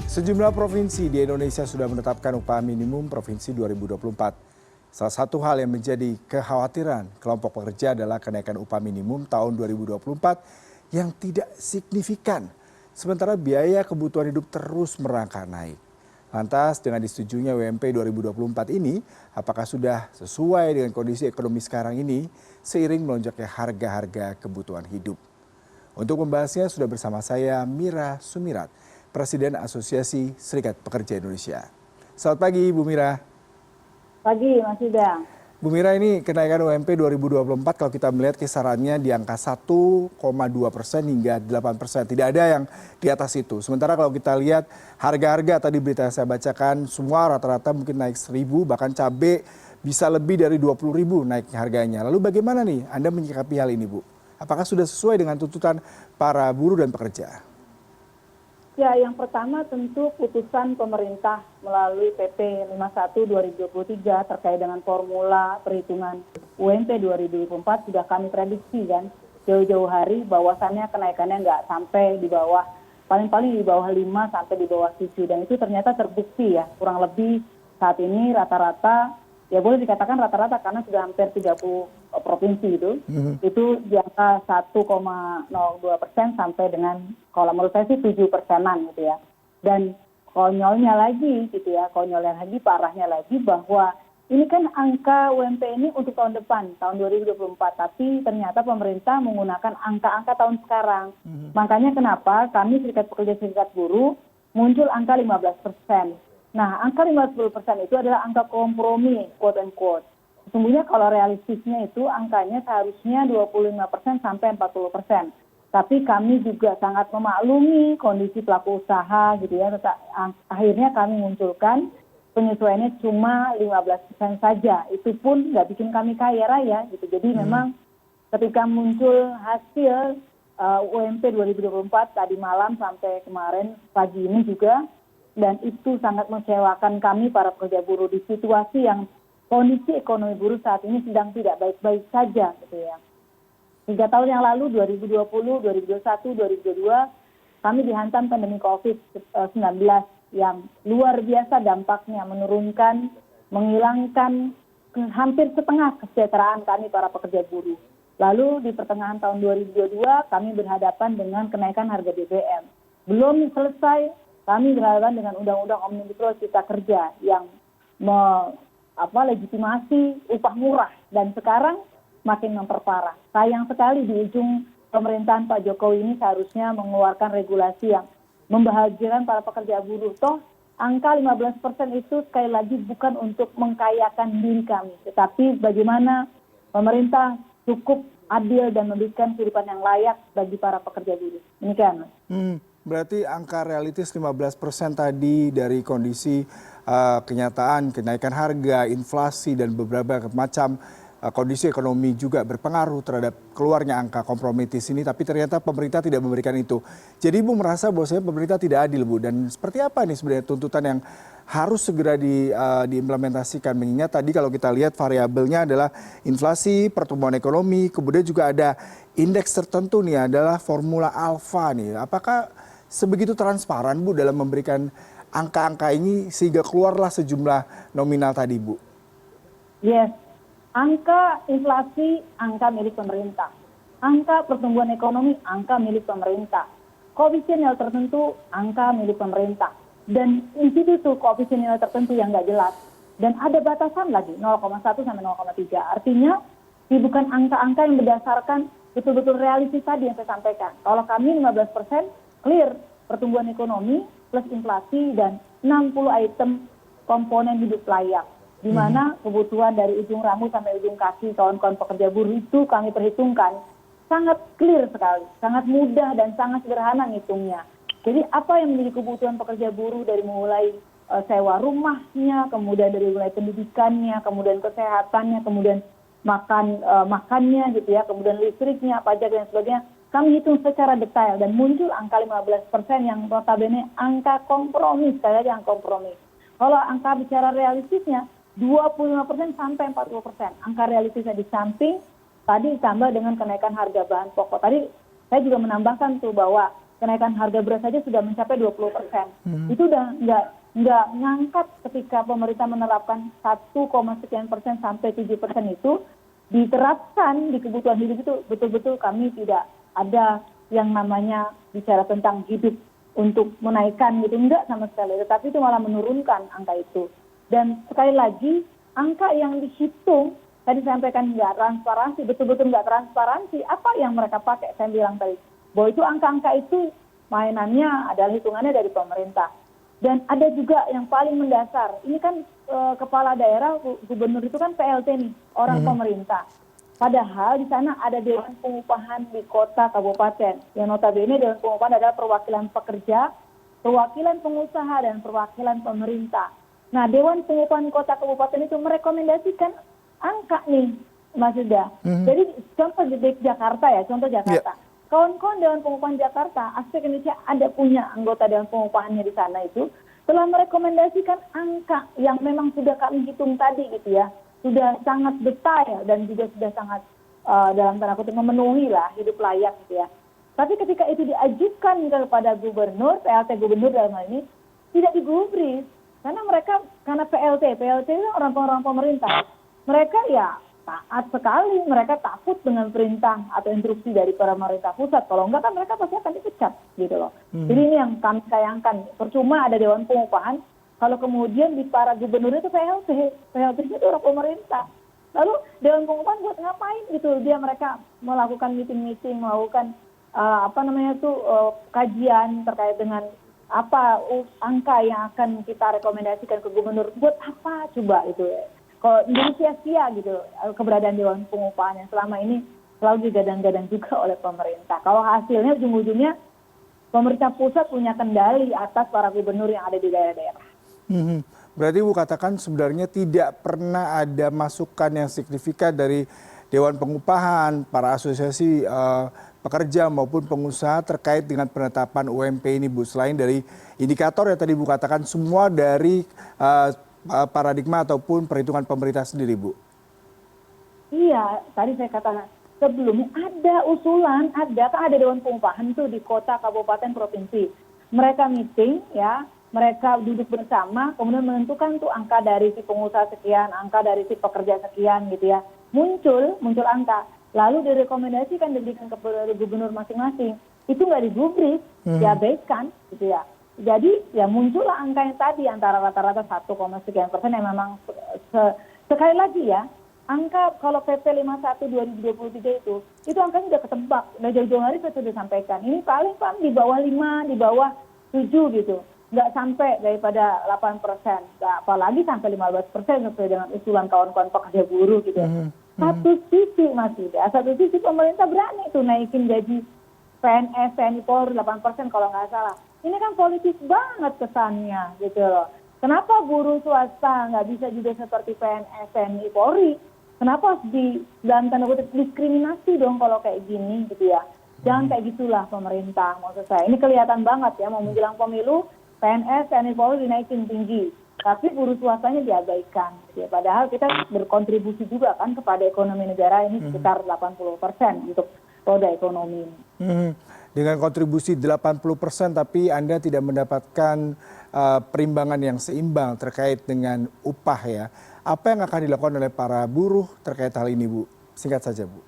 Sejumlah provinsi di Indonesia sudah menetapkan upah minimum provinsi 2024. Salah satu hal yang menjadi kekhawatiran kelompok pekerja adalah kenaikan upah minimum tahun 2024 yang tidak signifikan. Sementara biaya kebutuhan hidup terus merangkak naik. Lantas dengan disetujuinya UMP 2024 ini, apakah sudah sesuai dengan kondisi ekonomi sekarang ini seiring melonjaknya harga-harga kebutuhan hidup? Untuk membahasnya sudah bersama saya Mira Sumirat, Presiden Asosiasi Serikat Pekerja Indonesia. Selamat pagi Bu Mira. Pagi Mas Idang. Bu Mira, ini kenaikan UMP 2024 kalau kita melihat kisarannya di angka 1,2% hingga 8%. Tidak ada yang di atas itu. Sementara kalau kita lihat harga-harga tadi berita yang saya bacakan, semua rata-rata mungkin naik 1.000, bahkan cabai bisa lebih dari 20.000 naik harganya. Lalu bagaimana nih Anda menyikapi hal ini Bu? Apakah sudah sesuai dengan tuntutan para buruh dan pekerja? Ya, yang pertama tentu putusan pemerintah melalui PP 51/2023 terkait dengan formula perhitungan UMP 2024 sudah kami prediksi kan jauh-jauh hari bahwasannya kenaikannya nggak sampai di bawah, paling-paling di bawah 5 sampai di bawah 7, dan itu ternyata terbukti ya, kurang lebih saat ini rata-rata, ya boleh dikatakan rata-rata karena sudah hampir 30 provinsi itu di angka 1,02% sampai dengan, kalau menurut saya sih 7%-an gitu ya. Dan konyolnya lagi gitu ya, parahnya lagi bahwa ini kan angka UMP ini untuk tahun depan, tahun 2024, tapi ternyata pemerintah menggunakan angka-angka tahun sekarang. Makanya kenapa kami Serikat Pekerja Serikat Buruh muncul angka 15%. Nah, angka 50% itu adalah angka kompromi, quote and quote. Sesungguhnya kalau realistisnya itu angkanya seharusnya 25% sampai 40%. Tapi kami juga sangat memaklumi kondisi pelaku usaha gitu ya. Akhirnya kami munculkan penyesuaiannya cuma 15% saja. Itu pun nggak bikin kami kaya raya gitu. Jadi memang ketika muncul hasil UMP 2024 tadi malam sampai kemarin pagi ini juga, dan itu sangat mengecewakan kami para pekerja buruh di situasi yang kondisi ekonomi buruh saat ini sedang tidak baik-baik saja gitu ya. 3 tahun yang lalu 2020, 2021, 2022 kami dihantam pandemi COVID-19 yang luar biasa dampaknya, menurunkan, menghilangkan hampir setengah kesejahteraan kami para pekerja buruh. Lalu di pertengahan tahun 2022 kami berhadapan dengan kenaikan harga BBM. Belum selesai kami berhadapan dengan Undang-Undang Omnibus Law Cipta Kerja yang legitimasi upah murah, dan sekarang makin memperparah. Sayang sekali di ujung pemerintahan Pak Jokowi ini seharusnya mengeluarkan regulasi yang membahagiakan para pekerja buruh. Toh angka 15% itu sekali lagi bukan untuk mengkayakan diri kami, tetapi bagaimana pemerintah cukup adil dan memberikan kehidupan yang layak bagi para pekerja buruh. Demikian, Mas. Berarti angka realistis 15% tadi dari kondisi kenyataan, kenaikan harga, inflasi, dan beberapa macam kondisi ekonomi juga berpengaruh terhadap keluarnya angka kompromitis ini, tapi ternyata pemerintah tidak memberikan itu. Jadi Ibu merasa bahwasanya pemerintah tidak adil Bu, dan seperti apa nih sebenarnya tuntutan yang harus segera diimplementasikan, mengingat tadi kalau kita lihat variabelnya adalah inflasi, pertumbuhan ekonomi, kemudian juga ada indeks tertentu nih adalah formula alfa nih. Apakah sebegitu transparan Bu dalam memberikan angka-angka ini sehingga keluarlah sejumlah nominal tadi Bu? Yes, angka inflasi angka milik pemerintah, angka pertumbuhan ekonomi angka milik pemerintah, koefisien nilai tertentu angka milik pemerintah, dan di situ tuh koefisien nilai tertentu yang nggak jelas, dan ada batasan lagi 0,1 sampai 0,3. Artinya bukan angka-angka yang berdasarkan betul-betul realistis tadi yang saya sampaikan. Kalau kami 15% clear pertumbuhan ekonomi plus inflasi dan 60 item komponen hidup layak, di mana kebutuhan dari ujung rambut sampai ujung kaki kawan-kawan pekerja buruh itu kami perhitungkan sangat clear sekali, sangat mudah dan sangat sederhana ngitungnya. Jadi apa yang menjadi kebutuhan pekerja buruh dari mulai sewa rumahnya, kemudian dari mulai pendidikannya, kemudian kesehatannya, kemudian makannya gitu ya, kemudian listriknya, pajak dan sebagainya, kami hitung secara detail dan muncul angka 15% yang notabene angka kompromi, sekali lagi angka kompromi. Kalau angka bicara realistisnya 25% sampai 40%. Angka realistisnya di samping tadi ditambah dengan kenaikan harga bahan pokok. Tadi saya juga menambahkan tuh bahwa kenaikan harga beras saja sudah mencapai 20%. Itu udah nggak ngangkat ketika pemerintah menerapkan 1, sekian% sampai 7% itu diterapkan di kebutuhan hidup itu betul-betul kami tidak ada yang namanya bicara tentang hidup untuk menaikkan gitu, enggak sama sekali, tetapi itu malah menurunkan angka itu. Dan sekali lagi angka yang dihitung tadi sampaikan nggak transparansi, betul-betul nggak transparansi apa yang mereka pakai. Saya bilang tadi bahwa itu angka-angka itu mainannya adalah hitungannya dari pemerintah. Dan ada juga yang paling mendasar, ini kan kepala daerah, gubernur itu kan PLT nih, orang pemerintah. Padahal di sana ada Dewan Pengupahan di kota kabupaten. Yang notabene Dewan Pengupahan adalah perwakilan pekerja, perwakilan pengusaha, dan perwakilan pemerintah. Nah, Dewan Pengupahan kota kabupaten itu merekomendasikan angka nih, Mas Yuda. Jadi contoh di Jakarta ya, contoh Jakarta. Kawan-kawan Dewan Pengupahan Jakarta, Aspek Indonesia ada punya anggota Dewan Pengupahannya di sana itu, telah merekomendasikan angka yang memang sudah kami hitung tadi gitu ya, sudah sangat detail dan juga sudah sangat dalam tanda kutip memenuhi lah hidup layak gitu ya. Tapi ketika itu diajukan kepada gubernur, PLT gubernur dalam hal ini, tidak digubris. Karena PLT itu orang-orang pemerintah. Mereka ya taat sekali, mereka takut dengan perintah atau instruksi dari pemerintah pusat. Kalau enggak kan mereka pasti akan dipecat gitu loh. Jadi ini yang kami sayangkan. Percuma ada Dewan Pengupahan, kalau kemudian di para gubernur itu PLT-nya itu orang pemerintah. Lalu Dewan Pengupahan buat ngapain gitu? Mereka melakukan meeting-meeting, melakukan kajian terkait dengan apa angka yang akan kita rekomendasikan ke gubernur. Buat apa coba itu ya? Kalau jadi sia-sia gitu keberadaan Dewan Pengupahan yang selama ini selalu digadang-gadang juga oleh pemerintah. Kalau hasilnya ujung-ujungnya pemerintah pusat punya kendali atas para gubernur yang ada di daerah-daerah. Berarti Ibu katakan sebenarnya tidak pernah ada masukan yang signifikan dari Dewan Pengupahan, para asosiasi pekerja maupun pengusaha terkait dengan penetapan UMP ini, Bu. Selain dari indikator yang tadi Bu katakan semua dari paradigma ataupun perhitungan pemerintah sendiri, Bu. Iya, tadi saya katakan sebelumnya ada usulan, kan ada Dewan Pengupahan tuh di kota, kabupaten, provinsi. Mereka meeting ya, mereka duduk bersama, kemudian menentukan tuh angka dari si pengusaha sekian, angka dari si pekerja sekian gitu ya. Muncul angka, lalu direkomendasikan diberikan kepada gubernur masing-masing. Itu nggak digubris, diabaikan gitu ya. Jadi ya muncullah angka yang tadi antara rata-rata 1, sekian% yang memang sekali lagi ya, angka kalau PP 51 2023 itu angkanya sudah ketebak, udah jauh-jauh hari saya sudah sampaikan. Ini paling di bawah 5, di bawah 7 gitu. Nggak sampai daripada 8%, nggak apalagi sampai 15% sesuai dengan usulan kawan-kawan pekerja buruh gitu. Satu sisi masih ya, satu sisi pemerintah berani tuh naikin gaji PNS, TNI Polri 8% kalau nggak salah. Ini kan politis banget kesannya gitu loh. Kenapa buruh swasta nggak bisa juga seperti PNS, TNI Polri? Kenapa harus dalam tanda kutip diskriminasi dong kalau kayak gini gitu ya? Jangan kayak gitulah pemerintah, maksud saya. Ini kelihatan banget ya, mau menjelang pemilu, PNS, TNI Polri dinaikin tinggi. Tapi buruh swastanya diabaikan. Gitu ya. Padahal kita berkontribusi juga kan kepada ekonomi negara ini sekitar 80% untuk roda ekonomi ini. Dengan kontribusi 80% tapi Anda tidak mendapatkan perimbangan yang seimbang terkait dengan upah ya. Apa yang akan dilakukan oleh para buruh terkait hal ini, Bu? Singkat saja, Bu.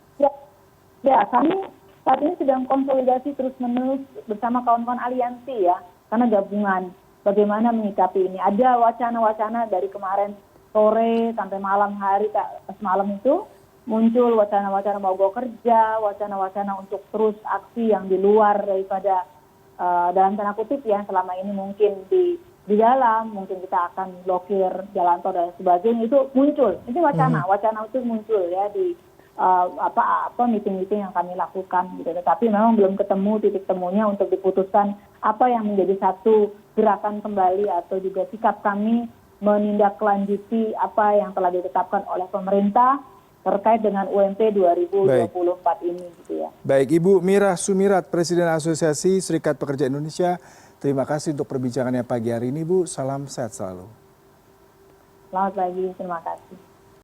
Ya, kami saat ini sedang konsolidasi terus-menerus bersama kawan-kawan aliansi ya, karena gabungan bagaimana menyikapi ini. Ada wacana-wacana dari kemarin sore sampai malam hari, semalam itu muncul wacana-wacana mogok kerja, wacana-wacana untuk terus aksi yang di luar daripada dalam tanda kutip ya selama ini mungkin di dalam, mungkin kita akan blokir jalan tol dan sebagainya, itu muncul. Itu wacana itu muncul ya di meeting-meeting yang kami lakukan gitu. Tetapi memang belum ketemu titik temunya untuk diputuskan apa yang menjadi satu gerakan kembali atau juga sikap kami menindaklanjuti apa yang telah ditetapkan oleh pemerintah terkait dengan UMP 2024 ini gitu ya. Baik, Ibu Mira Sumirat, Presiden Asosiasi Serikat Pekerja Indonesia. Terima kasih untuk perbincangannya pagi hari ini, Bu. Salam sehat selalu. Selamat pagi, terima kasih.